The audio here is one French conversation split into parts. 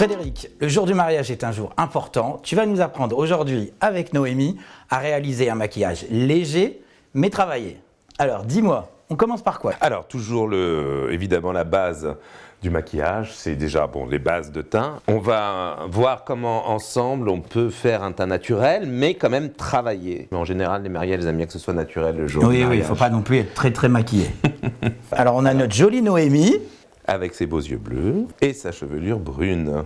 Frédéric, le jour du mariage est un jour important. Tu vas nous apprendre aujourd'hui avec Noémie à réaliser un maquillage léger mais travaillé. Alors dis-moi, on commence par quoi? Alors toujours évidemment la base du maquillage, c'est déjà les bases de teint. On va voir comment ensemble on peut faire un teint naturel mais quand même travaillé. Mais en général les mariés elles aiment bien que ce soit naturel le jour du mariage. Oui, il ne faut pas non plus être très maquillé. Alors on a notre jolie Noémie. Avec ses beaux yeux bleus et sa chevelure brune.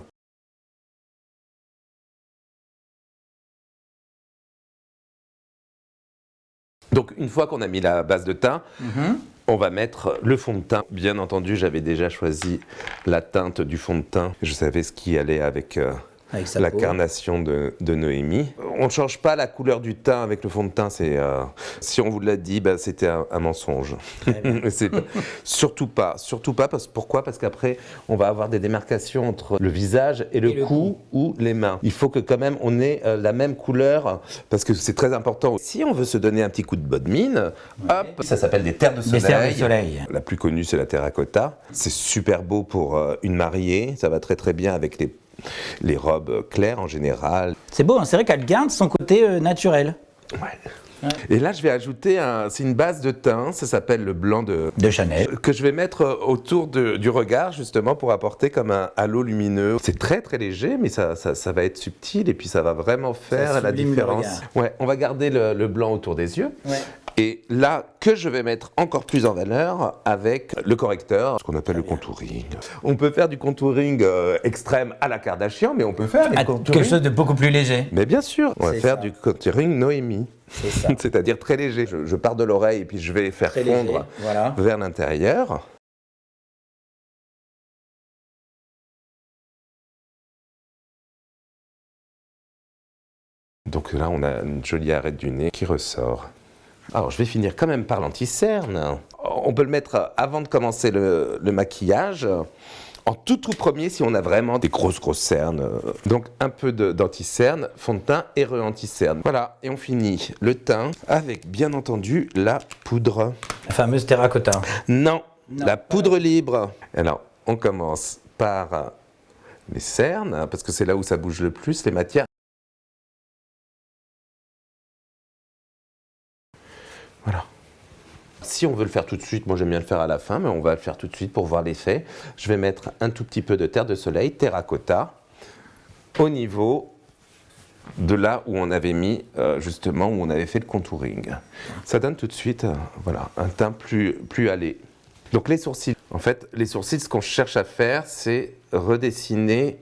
Donc une fois qu'on a mis la base de teint, on va mettre le fond de teint. Bien entendu, j'avais déjà choisi la teinte du fond de teint. Je savais ce qui allait avec la carnation de Noémie. On ne change pas la couleur du teint avec le fond de teint. Si on vous l'a dit, c'était un mensonge. Surtout pas. Pourquoi? Parce qu'après, on va avoir des démarcations entre le visage et le cou ou les mains. Il faut que quand même on ait la même couleur parce que c'est très important. Si on veut se donner un petit coup de bonne mine, hop, ça s'appelle des terres de soleil. Des terres de soleil. La plus connue, c'est la terracotta. C'est super beau pour une mariée. Ça va très bien avec les robes claires en général. C'est beau, hein, c'est vrai qu'elle garde son côté naturel. Ouais. Et là, je vais ajouter, c'est une base de teint, ça s'appelle le blanc de Chanel, que je vais mettre autour du regard, justement, pour apporter comme un halo lumineux. C'est très léger, mais ça va être subtil, et puis ça va vraiment faire la différence. Ouais, on va garder le blanc autour des yeux. Ouais. Et là, que je vais mettre encore plus en valeur avec le correcteur, ce qu'on appelle le contouring. On peut faire du contouring extrême à la Kardashian, mais on peut faire quelque chose de beaucoup plus léger. Mais bien sûr, on va faire du contouring Noémie. C'est-à-dire très léger. Je pars de l'oreille et puis je vais faire fondre vers l'intérieur. Donc là, on a une jolie arête du nez qui ressort. Alors, je vais finir quand même par l'anti-cerne. On peut le mettre avant de commencer le maquillage. En tout premier, si on a vraiment des grosses cernes. Donc, un peu d'anti-cerne, fond de teint et re-anti-cerne. Voilà, et on finit le teint avec, bien entendu, la poudre. La fameuse terracotta. Non, la poudre libre. Alors, on commence par les cernes, parce que c'est là où ça bouge le plus, les matières. Voilà. Si on veut le faire tout de suite, moi j'aime bien le faire à la fin, mais on va le faire tout de suite pour voir l'effet. Je vais mettre un tout petit peu de terre de soleil, terracotta, au niveau de là où on avait mis, justement, où on avait fait le contouring. Ça donne tout de suite, voilà, un teint plus allé. Donc les sourcils, en fait, les sourcils, ce qu'on cherche à faire, c'est redessiner.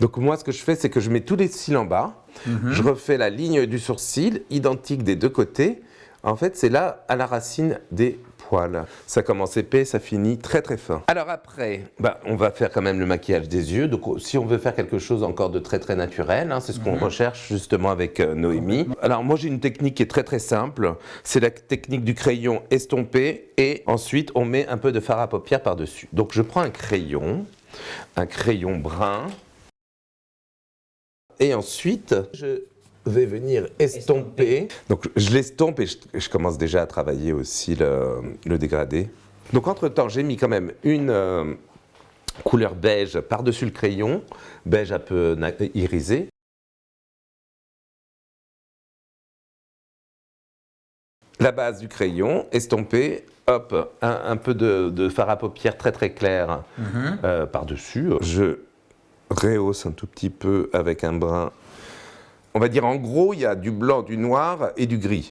Donc moi, ce que je fais, c'est que je mets tous les cils en bas, je refais la ligne du sourcil, identique des deux côtés. En fait, c'est là, à la racine des poils. Ça commence épais, ça finit très fin. Alors après, on va faire quand même le maquillage des yeux. Donc si on veut faire quelque chose encore de très naturel, c'est ce qu'on recherche justement avec Noémie. Alors moi, j'ai une technique qui est très simple. C'est la technique du crayon estompé et ensuite, on met un peu de fard à paupières par-dessus. Donc je prends un crayon brun et ensuite, je vais venir estomper. Donc je l'estompe et je commence déjà à travailler aussi le dégradé. Donc entre-temps, j'ai mis quand même une couleur beige par-dessus le crayon, beige un peu irisé. La base du crayon, estompé, hop, un peu de fard à paupières très clair par-dessus. Je rehausse un tout petit peu avec un brin. On va dire en gros, il y a du blanc, du noir et du gris.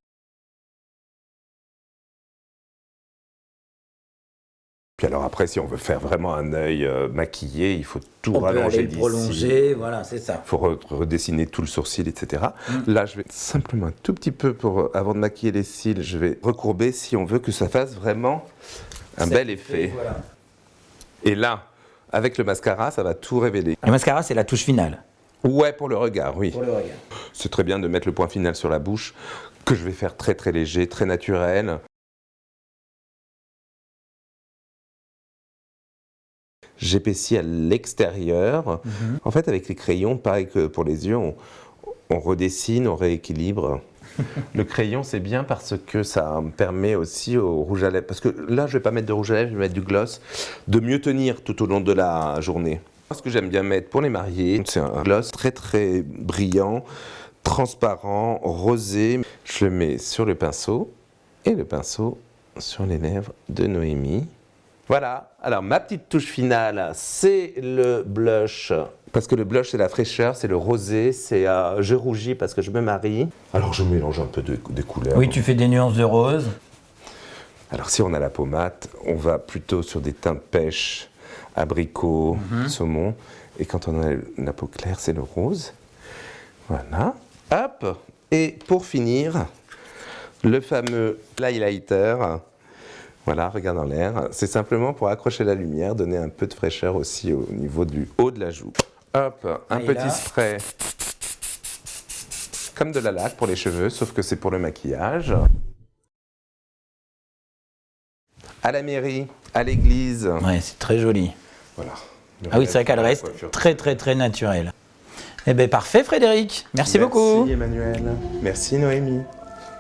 Puis alors après, si on veut faire vraiment un œil maquillé, il faut tout rallonger d'ici. Prolonger, voilà, c'est ça. Il faut redessiner tout le sourcil, etc. Là, je vais simplement un tout petit peu, avant de maquiller les cils, je vais recourber si on veut que ça fasse vraiment un bel effet. Voilà. Et là, avec le mascara, ça va tout révéler. Le mascara, c'est la touche finale. Ouais, pour le regard, oui. Pour le regard. C'est très bien de mettre le point final sur la bouche, que je vais faire très léger, très naturel. J'épaissis à l'extérieur. En fait, avec les crayons, pareil que pour les yeux, on redessine, on rééquilibre. Le crayon, c'est bien parce que ça me permet aussi au rouge à lèvres, parce que là, je ne vais pas mettre de rouge à lèvres, je vais mettre du gloss, de mieux tenir tout au long de la journée. Ce que j'aime bien mettre pour les mariés, c'est un gloss très très brillant, transparent, rosé. Je le mets sur le pinceau et le pinceau sur les lèvres de Noémie. Voilà, alors ma petite touche finale, c'est le blush. Parce que le blush, c'est la fraîcheur, c'est le rosé, c'est je rougis parce que je me marie. Alors je mélange un peu des couleurs. Oui, tu fais des nuances de rose. Alors si on a la pommade, on va plutôt sur des teintes pêche, abricot, saumon. Et quand on a la peau claire, c'est le rose. Voilà. Hop. Et pour finir, le fameux highlighter. Voilà, regarde en l'air. C'est simplement pour accrocher la lumière, donner un peu de fraîcheur aussi au niveau du haut de la joue. Hop, un petit spray. Comme de la laque pour les cheveux, sauf que c'est pour le maquillage. À la mairie, à l'église. Ouais, c'est très joli. Voilà. Ah oui, c'est vrai qu'elle reste très très très naturelle. Eh bien parfait Frédéric, merci beaucoup. Merci Emmanuel, merci Noémie.